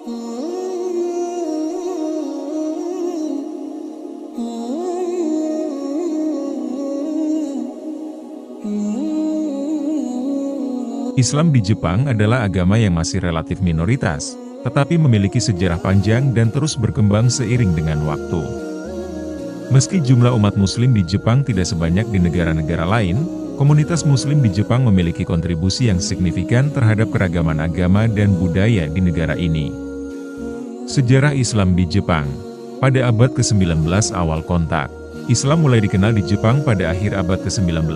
Islam di Jepang adalah agama yang masih relatif minoritas, tetapi memiliki sejarah panjang dan terus berkembang seiring dengan waktu. Meski jumlah umat muslim di Jepang tidak sebanyak di negara-negara lain, komunitas muslim di Jepang memiliki kontribusi yang signifikan terhadap keragaman agama dan budaya di negara ini. Sejarah Islam di Jepang. Pada abad ke-19 awal kontak, Islam mulai dikenal di Jepang pada akhir abad ke-19,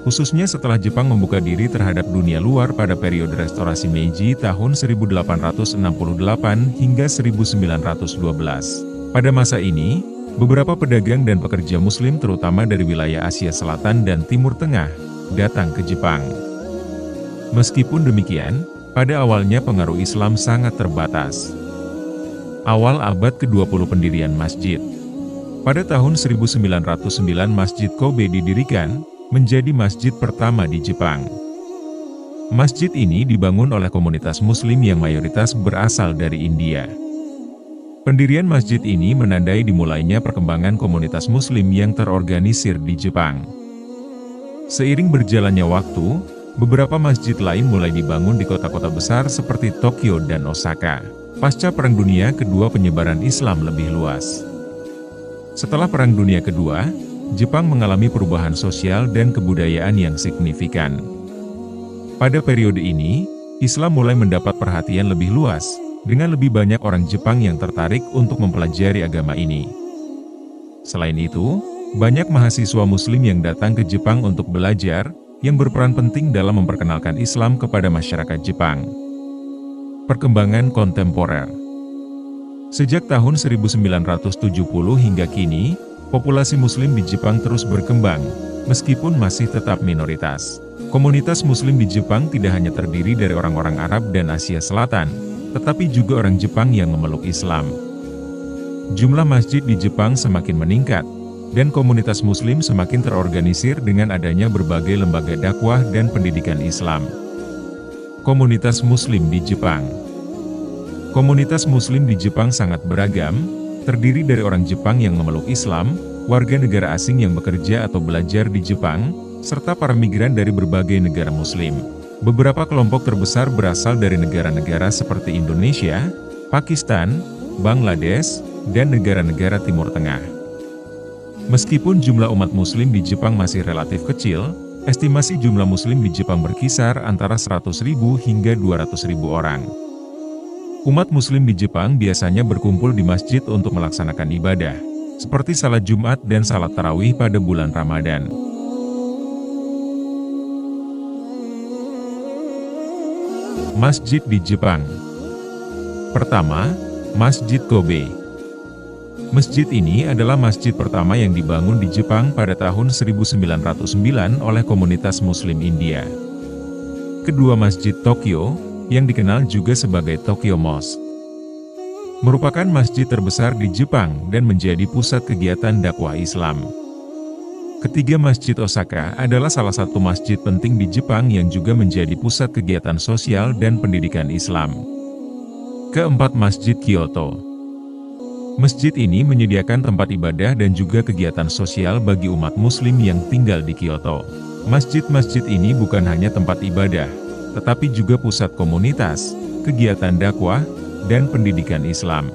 khususnya setelah Jepang membuka diri terhadap dunia luar pada periode restorasi Meiji tahun 1868 hingga 1912. Pada masa ini, beberapa pedagang dan pekerja muslim terutama dari wilayah Asia Selatan dan Timur Tengah, datang ke Jepang. Meskipun demikian, pada awalnya pengaruh Islam sangat terbatas. Awal abad ke-20 pendirian masjid. Pada tahun 1909 Masjid Kobe didirikan, menjadi masjid pertama di Jepang. Masjid ini dibangun oleh komunitas muslim yang mayoritas berasal dari India. Pendirian masjid ini menandai dimulainya perkembangan komunitas muslim yang terorganisir di Jepang. Seiring berjalannya waktu, beberapa masjid lain mulai dibangun di kota-kota besar seperti Tokyo dan Osaka. Pasca Perang Dunia Kedua, penyebaran Islam lebih luas. Setelah Perang Dunia Kedua, Jepang mengalami perubahan sosial dan kebudayaan yang signifikan. Pada periode ini, Islam mulai mendapat perhatian lebih luas, dengan lebih banyak orang Jepang yang tertarik untuk mempelajari agama ini. Selain itu, banyak mahasiswa muslim yang datang ke Jepang untuk belajar, yang berperan penting dalam memperkenalkan Islam kepada masyarakat Jepang. Perkembangan kontemporer. Sejak tahun 1970 hingga kini, populasi muslim di Jepang terus berkembang, meskipun masih tetap minoritas. Komunitas muslim di Jepang tidak hanya terdiri dari orang-orang Arab dan Asia Selatan, tetapi juga orang Jepang yang memeluk Islam. Jumlah masjid di Jepang semakin meningkat, dan komunitas muslim semakin terorganisir dengan adanya berbagai lembaga dakwah dan pendidikan Islam. Komunitas muslim di Jepang. Komunitas muslim di Jepang sangat beragam, terdiri dari orang Jepang yang memeluk Islam, warga negara asing yang bekerja atau belajar di Jepang, serta para migran dari berbagai negara muslim. Beberapa kelompok terbesar berasal dari negara-negara seperti Indonesia, Pakistan, Bangladesh, dan negara-negara Timur Tengah. Meskipun jumlah umat muslim di Jepang masih relatif kecil, estimasi jumlah muslim di Jepang berkisar antara 100.000 hingga 200.000 orang. Umat muslim di Jepang biasanya berkumpul di masjid untuk melaksanakan ibadah, seperti salat Jumat dan salat tarawih pada bulan Ramadan. Masjid di Jepang. Pertama, Masjid Kobe. Masjid ini adalah masjid pertama yang dibangun di Jepang pada tahun 1909 oleh komunitas muslim India. Kedua, Masjid Tokyo, yang dikenal juga sebagai Tokyo Mosque, merupakan masjid terbesar di Jepang dan menjadi pusat kegiatan dakwah Islam. Ketiga, Masjid Osaka adalah salah satu masjid penting di Jepang yang juga menjadi pusat kegiatan sosial dan pendidikan Islam. Keempat, Masjid Kyoto. Masjid ini menyediakan tempat ibadah dan juga kegiatan sosial bagi umat muslim yang tinggal di Kyoto. Masjid-masjid ini bukan hanya tempat ibadah, tetapi juga pusat komunitas, kegiatan dakwah, dan pendidikan Islam.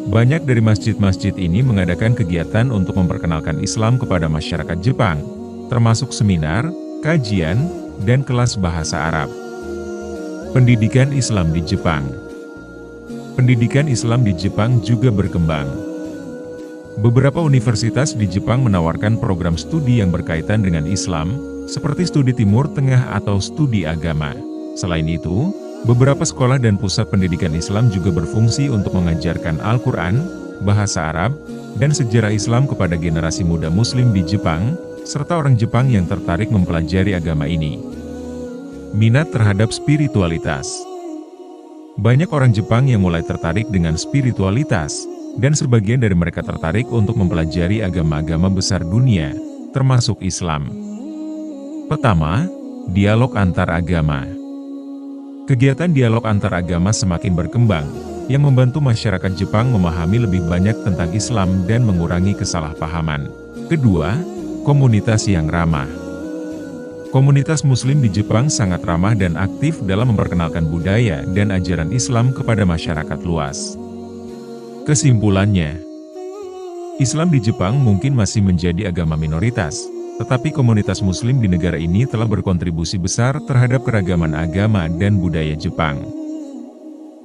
Banyak dari masjid-masjid ini mengadakan kegiatan untuk memperkenalkan Islam kepada masyarakat Jepang, termasuk seminar, kajian, dan kelas bahasa Arab. Pendidikan Islam di Jepang. Pendidikan Islam di Jepang juga berkembang. Beberapa universitas di Jepang menawarkan program studi yang berkaitan dengan Islam, seperti studi Timur Tengah atau studi agama. Selain itu, beberapa sekolah dan pusat pendidikan Islam juga berfungsi untuk mengajarkan Al-Quran, bahasa Arab, dan sejarah Islam kepada generasi muda muslim di Jepang, serta orang Jepang yang tertarik mempelajari agama ini. Minat terhadap spiritualitas. Banyak orang Jepang yang mulai tertarik dengan spiritualitas, dan sebagian dari mereka tertarik untuk mempelajari agama-agama besar dunia, termasuk Islam. Pertama, dialog antar agama. Kegiatan dialog antar agama semakin berkembang, yang membantu masyarakat Jepang memahami lebih banyak tentang Islam dan mengurangi kesalahpahaman. Kedua, komunitas yang ramah. Komunitas Muslim di Jepang sangat ramah dan aktif dalam memperkenalkan budaya dan ajaran Islam kepada masyarakat luas. Kesimpulannya, Islam di Jepang mungkin masih menjadi agama minoritas, tetapi komunitas Muslim di negara ini telah berkontribusi besar terhadap keragaman agama dan budaya Jepang.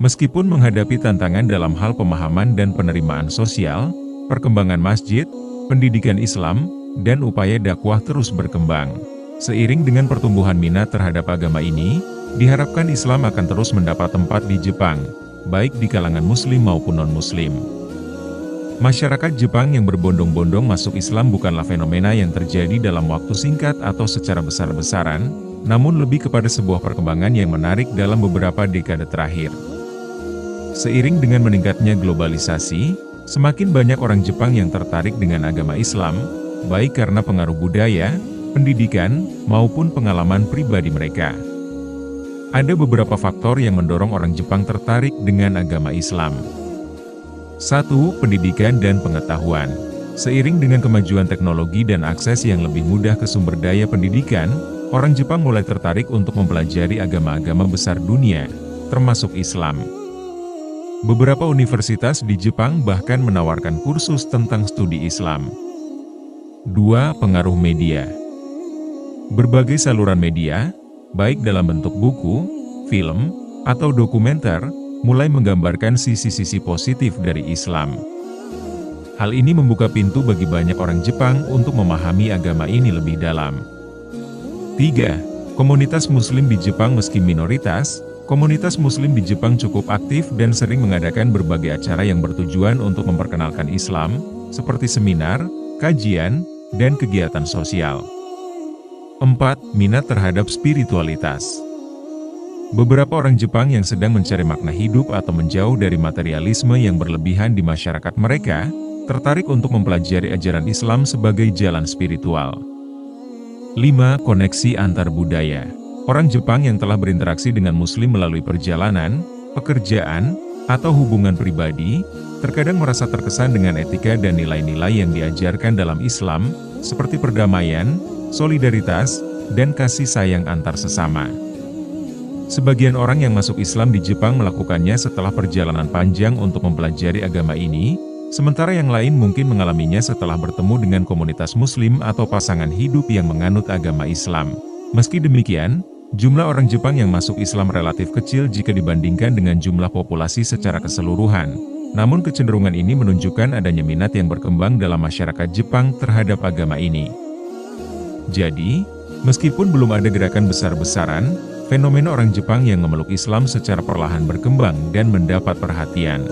Meskipun menghadapi tantangan dalam hal pemahaman dan penerimaan sosial, perkembangan masjid, pendidikan Islam, dan upaya dakwah terus berkembang. Seiring dengan pertumbuhan minat terhadap agama ini, diharapkan Islam akan terus mendapat tempat di Jepang, baik di kalangan Muslim maupun non-Muslim. Masyarakat Jepang yang berbondong-bondong masuk Islam bukanlah fenomena yang terjadi dalam waktu singkat atau secara besar-besaran, namun lebih kepada sebuah perkembangan yang menarik dalam beberapa dekade terakhir. Seiring dengan meningkatnya globalisasi, semakin banyak orang Jepang yang tertarik dengan agama Islam, baik karena pengaruh budaya, pendidikan, maupun pengalaman pribadi mereka. Ada beberapa faktor yang mendorong orang Jepang tertarik dengan agama Islam. 1. Pendidikan dan pengetahuan. Seiring dengan kemajuan teknologi dan akses yang lebih mudah ke sumber daya pendidikan, orang Jepang mulai tertarik untuk mempelajari agama-agama besar dunia, termasuk Islam. Beberapa universitas di Jepang bahkan menawarkan kursus tentang studi Islam. 2. Pengaruh media. Berbagai saluran media, baik dalam bentuk buku, film, atau dokumenter, mulai menggambarkan sisi-sisi positif dari Islam. Hal ini membuka pintu bagi banyak orang Jepang untuk memahami agama ini lebih dalam. 3. Komunitas Muslim di Jepang. Meski minoritas, komunitas Muslim di Jepang cukup aktif dan sering mengadakan berbagai acara yang bertujuan untuk memperkenalkan Islam, seperti seminar, kajian, dan kegiatan sosial. 4. Minat terhadap spiritualitas. Beberapa orang Jepang yang sedang mencari makna hidup atau menjauh dari materialisme yang berlebihan di masyarakat mereka, tertarik untuk mempelajari ajaran Islam sebagai jalan spiritual. 5. Koneksi antar budaya. Orang Jepang yang telah berinteraksi dengan Muslim melalui perjalanan, pekerjaan, atau hubungan pribadi, terkadang merasa terkesan dengan etika dan nilai-nilai yang diajarkan dalam Islam, seperti perdamaian, solidaritas, dan kasih sayang antar sesama. Sebagian orang yang masuk Islam di Jepang melakukannya setelah perjalanan panjang untuk mempelajari agama ini, sementara yang lain mungkin mengalaminya setelah bertemu dengan komunitas Muslim atau pasangan hidup yang menganut agama Islam. Meski demikian, jumlah orang Jepang yang masuk Islam relatif kecil jika dibandingkan dengan jumlah populasi secara keseluruhan. Namun kecenderungan ini menunjukkan adanya minat yang berkembang dalam masyarakat Jepang terhadap agama ini. Jadi, meskipun belum ada gerakan besar-besaran, fenomena orang Jepang yang memeluk Islam secara perlahan berkembang dan mendapat perhatian.